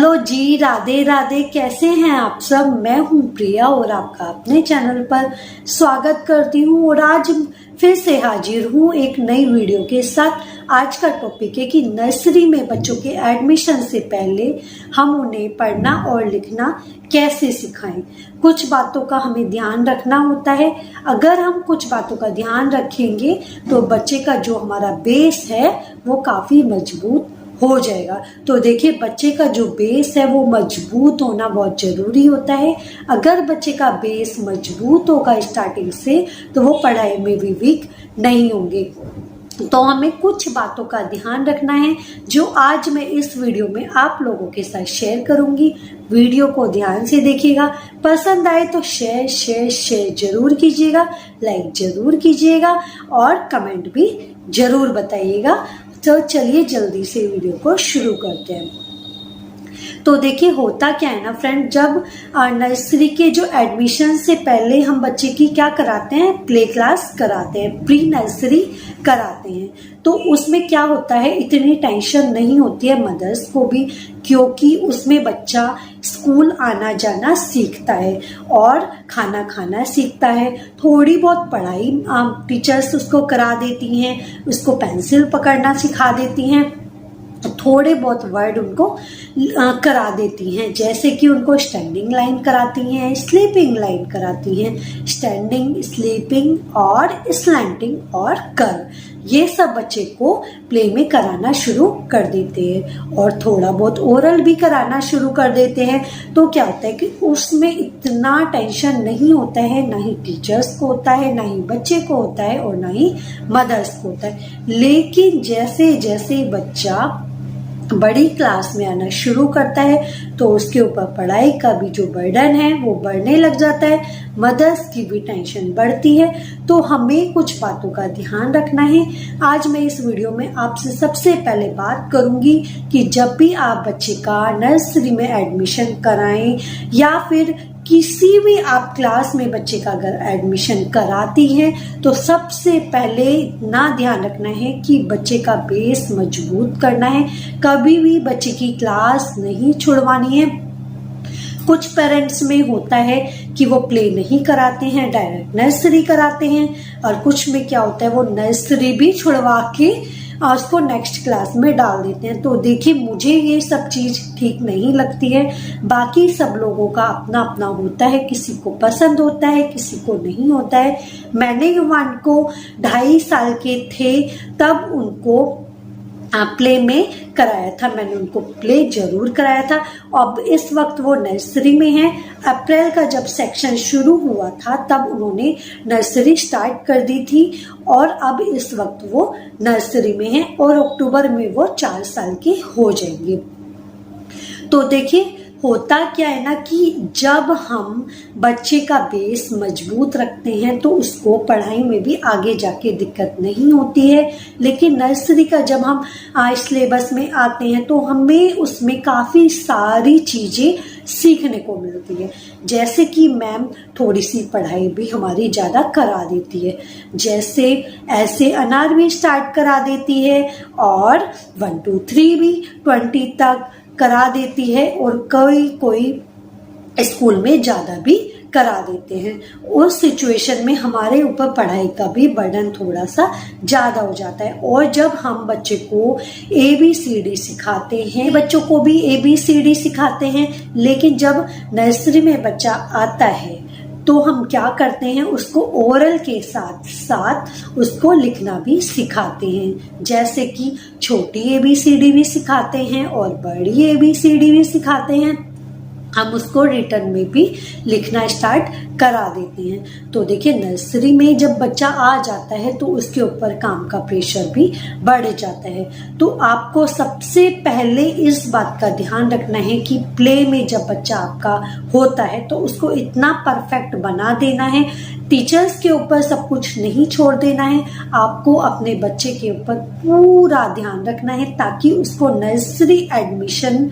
Hello जी, राधे राधे। कैसे हैं आप सब? मैं हूं प्रिया और आपका अपने चैनल पर स्वागत करती हूं और आज फिर से हाजिर हूं एक नई वीडियो के साथ। आज का टॉपिक है कि नर्सरी में बच्चों के एडमिशन से पहले हम उन्हें पढ़ना और लिखना कैसे सिखाएं। कुछ बातों का हमें ध्यान रखना होता है। अगर हम कुछ बातों का ध्यान रखेंगे तो बच्चे का जो हमारा बेस है वो काफी मजबूत हो जाएगा। तो देखिए, बच्चे का जो बेस है वो मजबूत होना बहुत जरूरी होता है। अगर बच्चे का बेस मजबूत होगा स्टार्टिंग से तो वो पढ़ाई में भी वीक नहीं होंगे। तो हमें कुछ बातों का ध्यान रखना है जो आज मैं इस वीडियो में आप लोगों के साथ शेयर करूंगी। वीडियो को ध्यान से देखिएगा, पसंद आए तो शेयर जरूर कीजिएगा, लाइक जरूर कीजिएगा और कमेंट भी जरूर बताइएगा। तो चलिए जल्दी से वीडियो को शुरू करते हैं। तो देखिए, होता क्या है ना फ्रेंड, जब नर्सरी के जो एडमिशन से पहले हम बच्चे की क्या कराते हैं, प्ले क्लास कराते हैं, प्री नर्सरी कराते हैं। तो उसमें क्या होता है, इतनी टेंशन नहीं होती है मदर्स को भी, क्योंकि उसमें बच्चा स्कूल आना जाना सीखता है और खाना खाना सीखता है। थोड़ी बहुत पढ़ाई टीचर्स उसको करा देती हैं, उसको पेंसिल पकड़ना सिखा देती हैं, थोड़े बहुत वर्ड उनको करा देती हैं, जैसे कि उनको स्टैंडिंग लाइन कराती हैं, स्लीपिंग लाइन कराती हैं, स्टैंडिंग, स्लीपिंग और स्लैंटिंग और कर। ये सब बच्चे को प्ले में कराना शुरू कर देते हैं और थोड़ा बहुत ओरल भी कराना शुरू कर देते हैं। तो क्या होता है कि उसमें इतना टेंशन नहीं होता है, ना ही टीचर्स को होता है, ना ही बच्चे को होता है और ना ही मदर्स को होता है। लेकिन जैसे जैसे बच्चा बड़ी क्लास में आना शुरू करता है तो उसके ऊपर पढ़ाई का भी जो बर्डन है वो बढ़ने लग जाता है, मदर्स की भी टेंशन बढ़ती है। तो हमें कुछ बातों का ध्यान रखना है। आज मैं इस वीडियो में आपसे सबसे पहले बात करूंगी कि जब भी आप बच्चे का नर्सरी में एडमिशन कराएं या फिर किसी भी आप क्लास में बच्चे का अगर एडमिशन कराती हैं तो सबसे पहले इतना ध्यान रखना है कि बच्चे का बेस मजबूत करना है। कभी भी बच्चे की क्लास नहीं छुड़वानी है। कुछ पेरेंट्स में होता है कि वो प्ले नहीं कराते हैं, डायरेक्ट नर्सरी कराते हैं, और कुछ में क्या होता है वो नर्सरी भी छुड़वा के उसको नेक्स्ट क्लास में डाल देते हैं। तो देखिए, मुझे ये सब चीज ठीक नहीं लगती है। बाकी सब लोगों का अपना अपना होता है, किसी को पसंद होता है, किसी को नहीं होता है। मैंने युवान को 2.5 साल के थे तब उनको प्ले में कराया था, मैंने उनको प्ले जरूर कराया था। अब इस वक्त वो नर्सरी में है। अप्रैल का जब सेक्शन शुरू हुआ था तब उन्होंने नर्सरी स्टार्ट कर दी थी और अब इस वक्त वो नर्सरी में है और अक्टूबर में वो 4 साल के हो जाएंगे। तो देखिए, होता क्या है ना कि जब हम बच्चे का बेस मजबूत रखते हैं तो उसको पढ़ाई में भी आगे जाके दिक्कत नहीं होती है। लेकिन नर्सरी का जब हम सिलेबस में आते हैं तो हमें उसमें काफ़ी सारी चीज़ें सीखने को मिलती है। जैसे कि मैम थोड़ी सी पढ़ाई भी हमारी ज़्यादा करा देती है, जैसे ऐसे अनार भी स्टार्ट करा देती है और 1 2 3 भी 20 तक करा देती है और कोई स्कूल में ज्यादा भी करा देते हैं। उस सिचुएशन में हमारे ऊपर पढ़ाई का भी बर्डन थोड़ा सा ज्यादा हो जाता है। और जब हम बच्चे को ABCD सिखाते हैं, बच्चों को भी ABCD सिखाते हैं, लेकिन जब नर्सरी में बच्चा आता है तो हम क्या करते हैं, उसको ओरल के साथ साथ उसको लिखना भी सिखाते हैं। जैसे कि छोटी ABCD भी सिखाते हैं और बड़ी ABCD भी सिखाते हैं। हम उसको रिटर्न में भी लिखना स्टार्ट करा देते हैं। तो देखिए, नर्सरी में जब बच्चा आ जाता है तो उसके ऊपर काम का प्रेशर भी बढ़ जाता है। तो आपको सबसे पहले इस बात का ध्यान रखना है कि प्ले में जब बच्चा आपका होता है तो उसको इतना परफेक्ट बना देना है। टीचर्स के ऊपर सब कुछ नहीं छोड़ देना है, आपको अपने बच्चे के ऊपर पूरा ध्यान रखना है ताकि उसको नर्सरी एडमिशन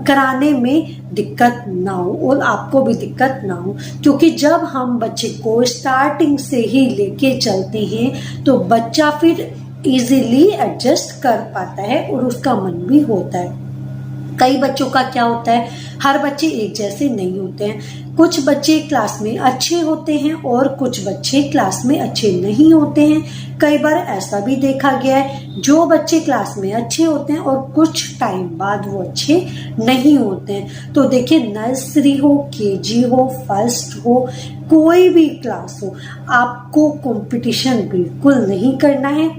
कराने में दिक्कत ना हो और आपको भी दिक्कत ना हो। क्योंकि जब हम बच्चे को स्टार्टिंग से ही लेके चलते हैं तो बच्चा फिर इजीली एडजस्ट कर पाता है और उसका मन भी होता है। कई बच्चों का क्या होता है, हर बच्चे एक जैसे नहीं होते हैं। कुछ बच्चे क्लास में अच्छे होते हैं और कुछ बच्चे क्लास में अच्छे नहीं होते हैं। कई बार ऐसा भी देखा गया है, जो बच्चे क्लास में अच्छे होते हैं और कुछ टाइम बाद वो अच्छे नहीं होते हैं। तो देखिए, नर्सरी हो, केजी हो, फर्स्ट हो, कोई भी क्लास हो, आपको कंपटीशन बिल्कुल नहीं करना है।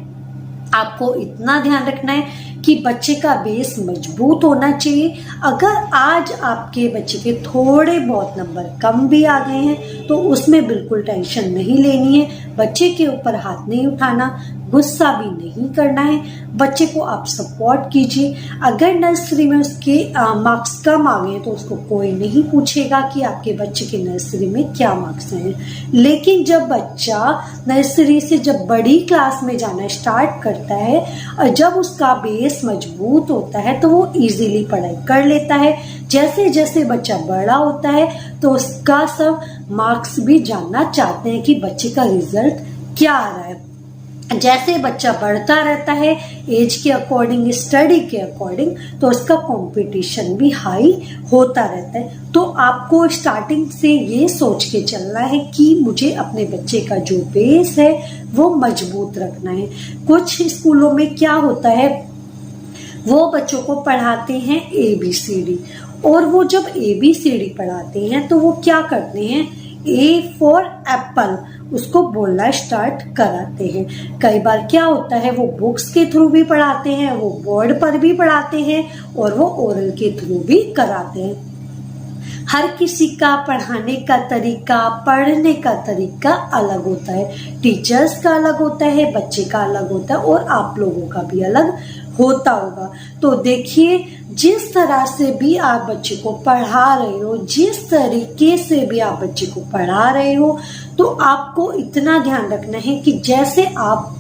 आपको इतना ध्यान रखना है कि बच्चे का बेस मजबूत होना चाहिए। अगर आज आपके बच्चे के थोड़े बहुत नंबर कम भी आ गए हैं तो उसमें बिल्कुल टेंशन नहीं लेनी है। बच्चे के ऊपर हाथ नहीं उठाना, गुस्सा भी नहीं करना है। बच्चे को आप सपोर्ट कीजिए। अगर नर्सरी में उसके मार्क्स कम आ गए तो उसको कोई नहीं पूछेगा कि आपके बच्चे के नर्सरी में क्या मार्क्स हैं। लेकिन जब बच्चा नर्सरी से जब बड़ी क्लास में जाना स्टार्ट करता है और जब उसका बेस मजबूत होता है तो वो इजीली पढ़ाई कर लेता है। जैसे जैसे बच्चा बड़ा होता है तो उसका सब मार्क्स भी जानना चाहते हैं कि बच्चे का रिजल्ट क्या आ रहा है। जैसे बच्चा बढ़ता रहता है एज के अकॉर्डिंग, स्टडी के अकॉर्डिंग, तो उसका कंपटीशन भी हाई होता रहता है। तो आपको स्टार्टिंग से ये सोच के चलना है कि मुझे अपने बच्चे का जो बेस है वो मजबूत रखना है। कुछ स्कूलों में क्या होता है, वो बच्चों को पढ़ाते हैं ABCD, और वो जब ABCD पढ़ाते हैं तो वो क्या करते हैं, A फॉर एप्पल उसको बोलना स्टार्ट कराते हैं। कई बार क्या होता है, वो बुक्स के थ्रू भी पढ़ाते हैं, वो बोर्ड पर भी पढ़ाते हैं और वो ओरल के थ्रू भी कराते हैं। हर किसी का पढ़ाने का तरीका, पढ़ने का तरीका अलग होता है। टीचर्स का अलग होता है, बच्चे का अलग होता है और आप लोगों का भी अलग होता होगा। तो देखिए, जिस तरह से भी आप बच्चे को पढ़ा रहे हो, जिस तरीके से भी आप बच्चे को पढ़ा रहे हो, तो आपको इतना ध्यान रखना है कि जैसे आप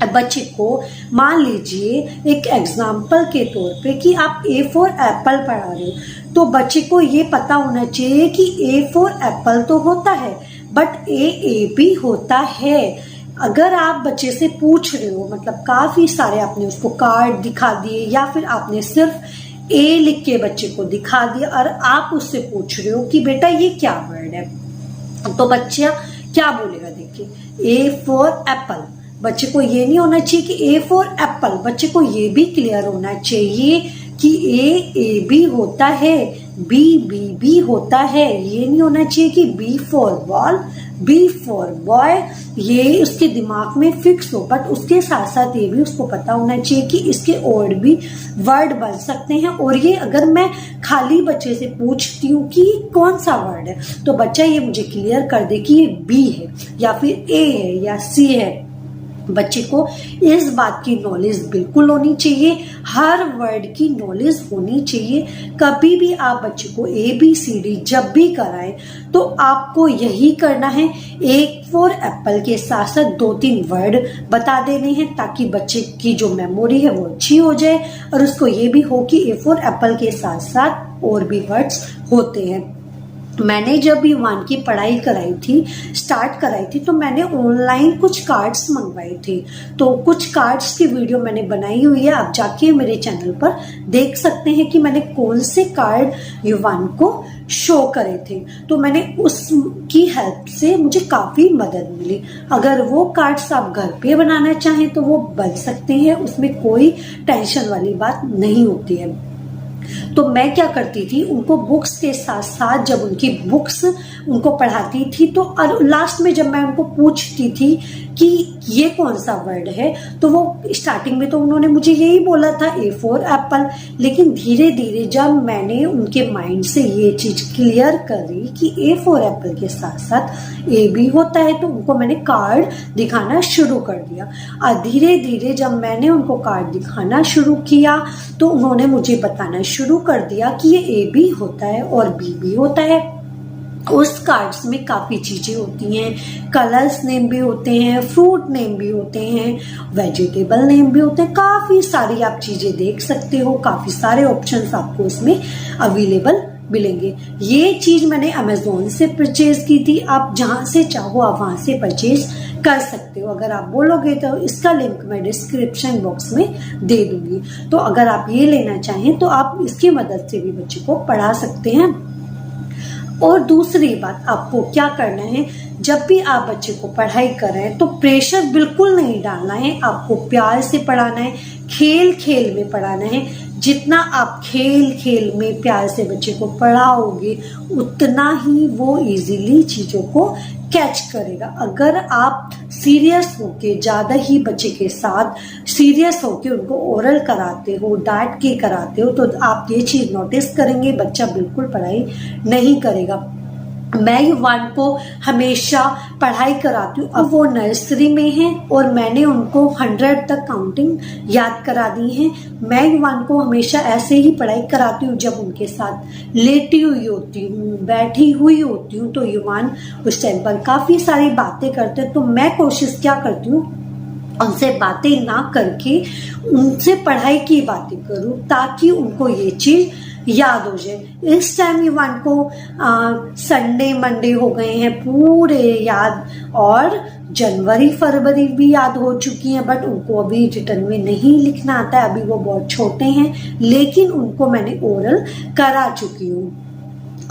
बच्चे को, मान लीजिए एक एग्जाम्पल के तौर पे कि आप A फॉर एप्पल पढ़ा रहे हो, तो बच्चे को ये पता होना चाहिए कि A फॉर एप्पल तो होता है बट A भी होता है। अगर आप बच्चे से पूछ रहे हो, मतलब काफी सारे आपने उसको कार्ड दिखा दिए या फिर आपने सिर्फ A लिख के बच्चे को दिखा दिया और आप उससे पूछ रहे हो कि बेटा ये क्या वर्ड है, तो बच्चा क्या बोलेगा। देखिए, A फॉर एप्पल, बच्चे को ये नहीं होना चाहिए कि A फॉर एप्पल, बच्चे को ये भी क्लियर होना चाहिए कि A भी होता है, B भी होता है। ये नहीं होना चाहिए कि B for ball, B for boy, ये उसके दिमाग में फिक्स हो। बट उसके साथ साथ ये भी उसको पता होना चाहिए कि इसके और भी वर्ड बन सकते हैं। और ये अगर मैं खाली बच्चे से पूछती हूँ कि कौन सा वर्ड है, तो बच्चा ये मुझे क्लियर कर दे कि ये B है या फिर A है या C है। बच्चे को इस बात की नॉलेज बिल्कुल होनी चाहिए, हर वर्ड की नॉलेज होनी चाहिए। कभी भी आप बच्चे को ABCD जब भी कराएं तो आपको यही करना है, A फॉर एप्पल के साथ साथ 2-3 वर्ड बता देने हैं ताकि बच्चे की जो मेमोरी है वो अच्छी हो जाए और उसको ये भी हो कि A फॉर एप्पल के साथ साथ और भी वर्ड्स होते हैं। मैंने जब भी 1 की पढ़ाई कराई थी, स्टार्ट कराई थी, तो मैंने ऑनलाइन कुछ कार्ड्स मंगवाए थे। तो कुछ कार्ड्स की वीडियो मैंने बनाई हुई है, आप जाके मेरे चैनल पर देख सकते हैं कि मैंने कौन से कार्ड युवान को शो करे थे। तो मैंने उसकी हेल्प से मुझे काफी मदद मिली। अगर वो कार्ड्स आप घर पे बनाना चाहें तो वो बन सकते हैं, उसमें कोई टेंशन वाली बात नहीं होती है। तो मैं क्या करती थी, उनको बुक्स के साथ साथ जब उनकी बुक्स उनको पढ़ाती थी तो और लास्ट में जब मैं उनको पूछती थी कि ये कौन सा वर्ड है, तो वो स्टार्टिंग में तो उन्होंने मुझे यही बोला था A फॉर एप्पल। लेकिन धीरे धीरे जब मैंने उनके माइंड से ये चीज क्लियर करी कि A फॉर एप्पल के साथ साथ A भी होता है, तो उनको मैंने कार्ड दिखाना शुरू कर दिया। और धीरे धीरे जब मैंने उनको कार्ड दिखाना शुरू किया तो उन्होंने मुझे बताना शुरू कर दिया कि ये A भी होता है और B भी होता है। उस कार्ड्स में काफी चीजें होती हैं, कलर्स नेम भी होते हैं, फ्रूट नेम भी होते हैं, वेजिटेबल नेम भी होते हैं, काफी सारी आप चीजें देख सकते हो, काफी सारे ऑप्शंस आपको उसमें अवेलेबल मिलेंगे। ये चीज मैंने अमेजोन से परचेज की थी, आप जहां से चाहो आप वहां से परचेज कर सकते हो। अगर आप बोलोगे तो इसका लिंक मैं डिस्क्रिप्शन बॉक्स में दे दूंगी। तो अगर आप ये लेना चाहें तो आप इसकी मदद से भी बच्चे को पढ़ा सकते हैं। और दूसरी बात, आपको क्या करना है, जब भी आप बच्चे को पढ़ाई कर रहे हैं तो प्रेशर बिल्कुल नहीं डालना है। आपको प्यार से पढ़ाना है, खेल खेल में पढ़ाना है। जितना आप खेल खेल में प्यार से बच्चे को पढ़ाओगे उतना ही वो इजीली चीजों को कैच करेगा। अगर आप सीरियस होके ज्यादा ही बच्चे के साथ सीरियस होके उनको ओरल कराते हो, डांट के कराते हो, तो आप ये चीज नोटिस करेंगे बच्चा बिल्कुल पढ़ाई नहीं करेगा। मैं युवान को हमेशा पढ़ाई कराती हूँ। अब वो नर्सरी में हैं और मैंने उनको 100 तक काउंटिंग याद करा दी है। मैं युवान को हमेशा ऐसे ही पढ़ाई कराती हूँ, जब उनके साथ लेटी हुई होती हूँ, बैठी हुई होती हूँ, तो युवान उस टाइम पर काफी सारी बातें करते हैं। तो मैं कोशिश क्या करती हूँ, उनसे बातें ना करके उनसे पढ़ाई की बातें करूँ, ताकि उनको ये चीज याद हो जाए। इस टाइम युवान को संडे मंडे हो गए हैं पूरे याद, और जनवरी फरवरी भी याद हो चुकी हैं, बट उनको अभी रिटर्न में नहीं लिखना आता है। अभी वो बहुत छोटे हैं, लेकिन उनको मैंने ओरल करा चुकी हूँ।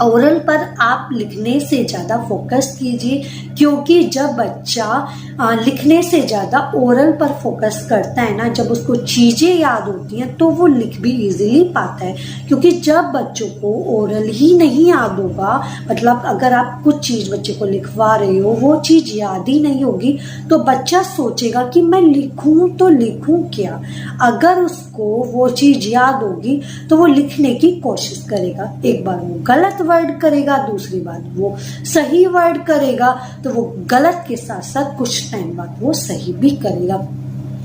ओरल पर आप लिखने से ज़्यादा फोकस कीजिए, क्योंकि जब बच्चा लिखने से ज़्यादा ओरल पर फोकस करता है ना, जब उसको चीज़ें याद होती हैं तो वो लिख भी इजीली पाता है। क्योंकि जब बच्चों को ओरल ही नहीं याद होगा, मतलब अगर आप कुछ चीज़ बच्चे को लिखवा रहे हो, वो चीज़ याद ही नहीं होगी, तो बच्चा सोचेगा कि मैं लिखूं तो लिखूं क्या। अगर उसको वो चीज़ याद होगी तो वो लिखने की कोशिश करेगा। एक बार वो गलत वर्ड करेगा, दूसरी बार वो सही वर्ड करेगा, तो वो गलत के साथ साथ कुछ टाइम बाद वो सही भी करेगा।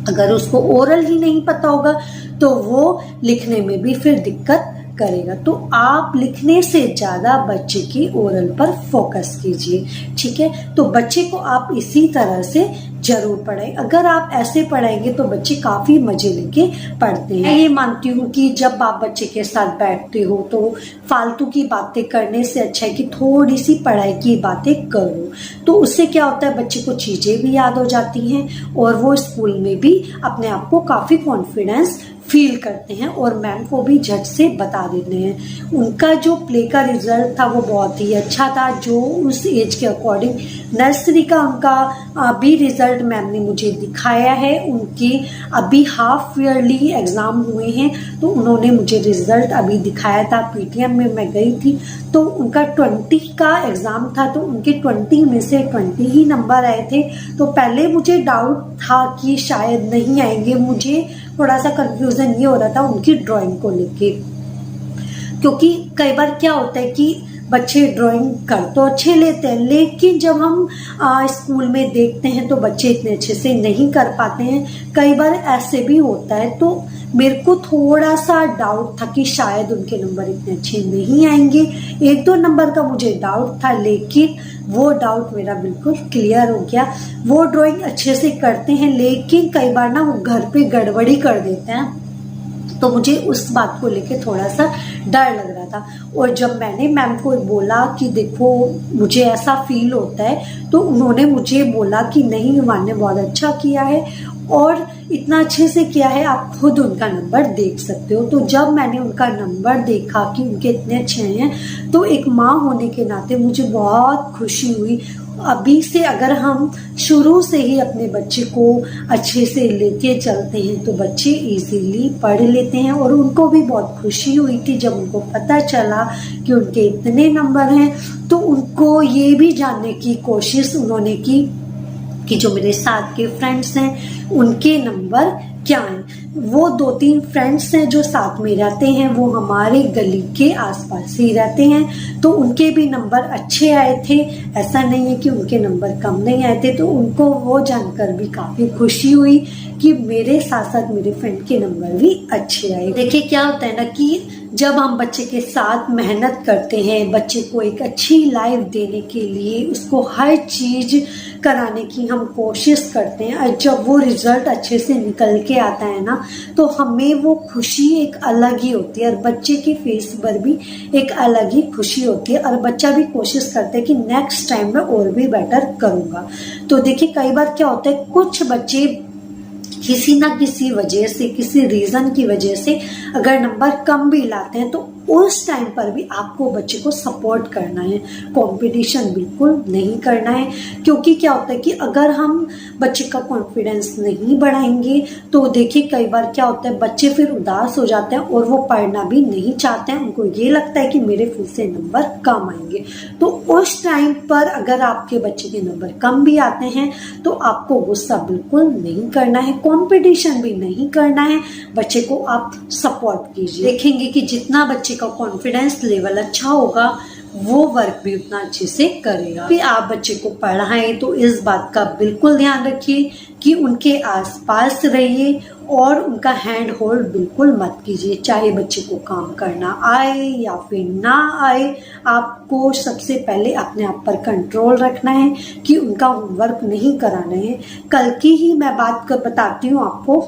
अगर उसको ओरल ही नहीं पता होगा तो वो लिखने में भी फिर दिक्कत करेगा। तो आप लिखने से ज्यादा बच्चे की ओरल पर फोकस कीजिए, ठीक है। तो बच्चे को आप इसी तरह से जरूर पढ़ाएं। अगर आप ऐसे पढ़ाएंगे तो बच्चे काफी मजे लेके पढ़ते हैं। मैं ये मानती हूँ कि जब आप बच्चे के साथ बैठते हो तो फालतू की बातें करने से अच्छा है कि थोड़ी सी पढ़ाई की बातें करो। तो उससे क्या होता है, बच्चे को चीजें भी याद हो जाती हैं और वो स्कूल में भी अपने आप को काफी कॉन्फिडेंस फील करते हैं और मैम को भी झट से बता देते हैं। उनका जो प्ले का रिजल्ट था वो बहुत ही अच्छा था, जो उस एज के अकॉर्डिंग नर्सरी का उनका भी रिजल्ट मैम ने मुझे दिखाया है। उनके अभी हाफ ईयरली एग्जाम हुए हैं, तो उन्होंने मुझे रिजल्ट अभी दिखाया था। पीटीएम में मैं गई थी तो उनका 20 का एग्जाम था, तो उनके 20 में से 20 ही नंबर आए थे। तो पहले मुझे डाउट था कि शायद नहीं आएंगे, मुझे थोड़ा सा कंफ्यूजन ये हो रहा था उनकी ड्राइंग को लेके, क्योंकि कई बार क्या होता है कि बच्चे ड्राइंग कर तो अच्छे लेते हैं, लेकिन जब हम स्कूल में देखते हैं तो बच्चे इतने अच्छे से नहीं कर पाते हैं। कई बार ऐसे भी होता है, तो मेरे को थोड़ा सा डाउट था कि शायद उनके नंबर इतने अच्छे नहीं आएंगे। 1-2 नंबर का मुझे डाउट था, लेकिन वो डाउट मेरा बिल्कुल क्लियर हो गया। वो ड्राइंग अच्छे से करते हैं, लेकिन कई बार ना वो घर पे गड़बड़ी कर देते हैं, तो मुझे उस बात को लेके थोड़ा सा डर लग रहा था। और जब मैंने मैम को बोला कि देखो मुझे ऐसा फील होता है, तो उन्होंने मुझे बोला कि नहीं युवान ने बहुत अच्छा किया है और इतना अच्छे से किया है, आप खुद उनका नंबर देख सकते हो। तो जब मैंने उनका नंबर देखा कि उनके इतने अच्छे हैं, तो एक माँ होने के नाते मुझे बहुत खुशी हुई। अभी से अगर हम शुरू से ही अपने बच्चे को अच्छे से लेके चलते हैं तो बच्चे इजीली पढ़ लेते हैं। और उनको भी बहुत खुशी हुई थी जब उनको पता चला कि उनके इतने नंबर हैं, तो उनको ये भी जानने की कोशिश उन्होंने की कि जो मेरे साथ के फ्रेंड्स हैं उनके नंबर क्या हैं। वो 2-3 फ्रेंड्स हैं जो साथ में रहते हैं, वो हमारे गली के आसपास ही रहते हैं, तो उनके भी नंबर अच्छे आए थे। ऐसा नहीं है कि उनके नंबर कम नहीं आए थे, तो उनको वो जानकर भी काफी खुशी हुई कि मेरे साथ साथ मेरे फ्रेंड के नंबर भी अच्छे आए। देखिए क्या होता है ना कि जब हम बच्चे के साथ मेहनत करते हैं, बच्चे को एक अच्छी लाइफ देने के लिए उसको हर चीज़ कराने की हम कोशिश करते हैं, और जब वो रिजल्ट अच्छे से निकल के आता है ना, तो हमें वो खुशी एक अलग ही होती है, और बच्चे के फेस पर भी एक अलग ही खुशी होती है, और बच्चा भी कोशिश करता है कि नेक्स्ट टाइम मैं और भी बेटर करूँगा। तो देखिए कई बार क्या होता है, कुछ बच्चे किसी ना किसी वजह से, किसी रीज़न की वजह से अगर नंबर कम भी लाते हैं, तो उस टाइम पर भी आपको बच्चे को सपोर्ट करना है, कंपटीशन बिल्कुल नहीं करना है। क्योंकि क्या होता है कि अगर हम बच्चे का कॉन्फिडेंस नहीं बढ़ाएंगे, तो देखिए कई बार क्या होता है, बच्चे फिर उदास हो जाते हैं और वो पढ़ना भी नहीं चाहते हैं। उनको ये लगता है कि मेरे फिर से नंबर कम आएंगे। तो उस टाइम पर अगर आपके बच्चे के नंबर कम भी आते हैं, तो आपको गुस्सा बिल्कुल नहीं करना है, कंपटीशन भी नहीं करना है, बच्चे को आप सपोर्ट कीजिए। देखेंगे कि जितना बच्चे का कॉन्फिडेंस लेवल अच्छा होगा, वो वर्क भी उतना अच्छे से करेगा। फिर आप बच्चे को पढ़ाएं तो इस बात का बिल्कुल ध्यान रखिए कि उनके आसपास रहिए और उनका हैंड होल्ड बिल्कुल मत कीजिए। चाहे बच्चे को काम करना आए या फिर ना आए, आपको सबसे पहले अपने आप पर कंट्रोल रखना है कि उनका होमवर्क नहीं कराना है। कल की ही मैं बात कर बताती हूँ आपको।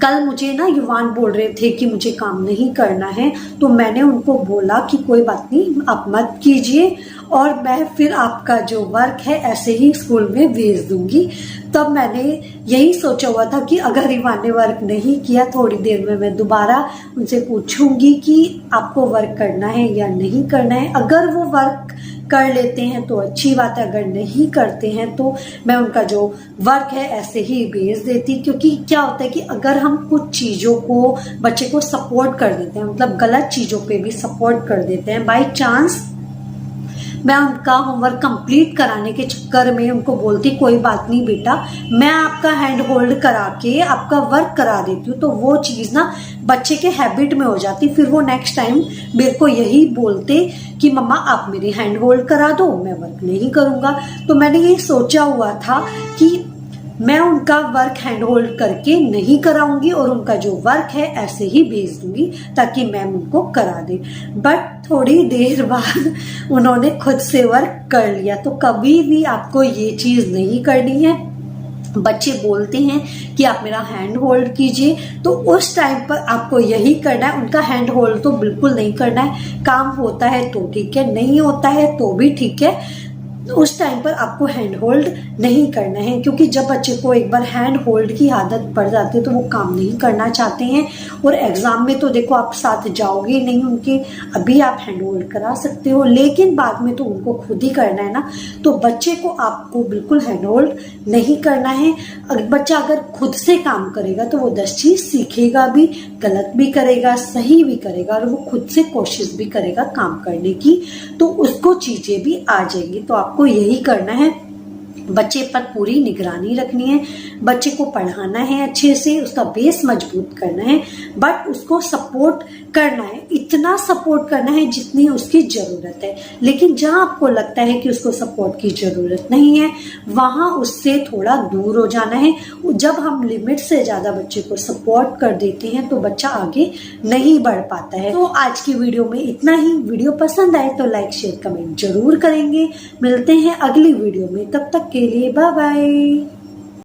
कल मुझे ना युवान बोल रहे थे कि मुझे काम नहीं करना है, तो मैंने उनको बोला कि कोई बात नहीं, आप मत कीजिए, और मैं फिर आपका जो वर्क है ऐसे ही स्कूल में भेज दूंगी। तब मैंने यही सोचा हुआ था कि अगर युवान ने वर्क नहीं किया, थोड़ी देर में मैं दोबारा उनसे पूछूंगी कि आपको वर्क करना है या नहीं करना है। अगर वो वर्क कर लेते हैं तो अच्छी बात है, अगर नहीं करते हैं तो मैं उनका जो वर्क है ऐसे ही भेज देती। क्योंकि क्या होता है कि अगर हम कुछ चीज़ों को बच्चे को सपोर्ट कर देते हैं, मतलब गलत चीज़ों पे भी सपोर्ट कर देते हैं, बाय चांस मैं उनका होमवर्क कंप्लीट कराने के चक्कर में उनको बोलती कोई बात नहीं बेटा, मैं आपका हैंड होल्ड करा के आपका वर्क करा देती हूँ, तो वो चीज़ ना बच्चे के हैबिट में हो जाती। फिर वो नेक्स्ट टाइम मेरे को यही बोलते कि मम्मा आप मेरी हैंड होल्ड करा दो, मैं वर्क नहीं करूँगा। तो मैंने ये सोचा हुआ था कि मैं उनका वर्क हैंड होल्ड करके नहीं कराऊंगी और उनका जो वर्क है ऐसे ही भेज दूंगी ताकि मैम उनको करा दे। बट थोड़ी देर बाद उन्होंने खुद से वर्क कर लिया। तो कभी भी आपको ये चीज़ नहीं करनी है। बच्चे बोलते हैं कि आप मेरा हैंड होल्ड कीजिए, तो उस टाइम पर आपको यही करना है। उनका हैंड होल्ड तो बिल्कुल नहीं करना है। काम होता है तो ठीक है, नहीं होता है तो भी ठीक है, उस टाइम पर आपको हैंड होल्ड नहीं करना है। क्योंकि जब बच्चे को एक बार हैंड होल्ड की आदत पड़ जाती है तो वो काम नहीं करना चाहते हैं। और एग्जाम में तो देखो आप साथ जाओगे नहीं उनके, अभी आप हैंड होल्ड करा सकते हो, लेकिन बाद में तो उनको खुद ही करना है ना। तो बच्चे को आपको बिल्कुल हैंड होल्ड नहीं करना है। बच्चा अगर खुद से काम करेगा तो वो 10 चीज सीखेगा भी, गलत भी करेगा, सही भी करेगा, और वो खुद से कोशिश भी करेगा काम करने की, तो उसको चीजें भी आ जाएंगी। तो आपको यही करना है, बच्चे पर पूरी निगरानी रखनी है, बच्चे को पढ़ाना है अच्छे से, उसका बेस मजबूत करना है, बट उसको सपोर्ट करना है, इतना सपोर्ट करना है जितनी उसकी ज़रूरत है। लेकिन जहाँ आपको लगता है कि उसको सपोर्ट की ज़रूरत नहीं है, वहाँ उससे थोड़ा दूर हो जाना है। जब हम लिमिट से ज़्यादा बच्चे को सपोर्ट कर देते हैं तो बच्चा आगे नहीं बढ़ पाता है। तो आज की वीडियो में इतना ही। वीडियो पसंद आए तो लाइक शेयर कमेंट जरूर करेंगे। मिलते हैं अगली वीडियो में, तब तक के लिए बाय बाय।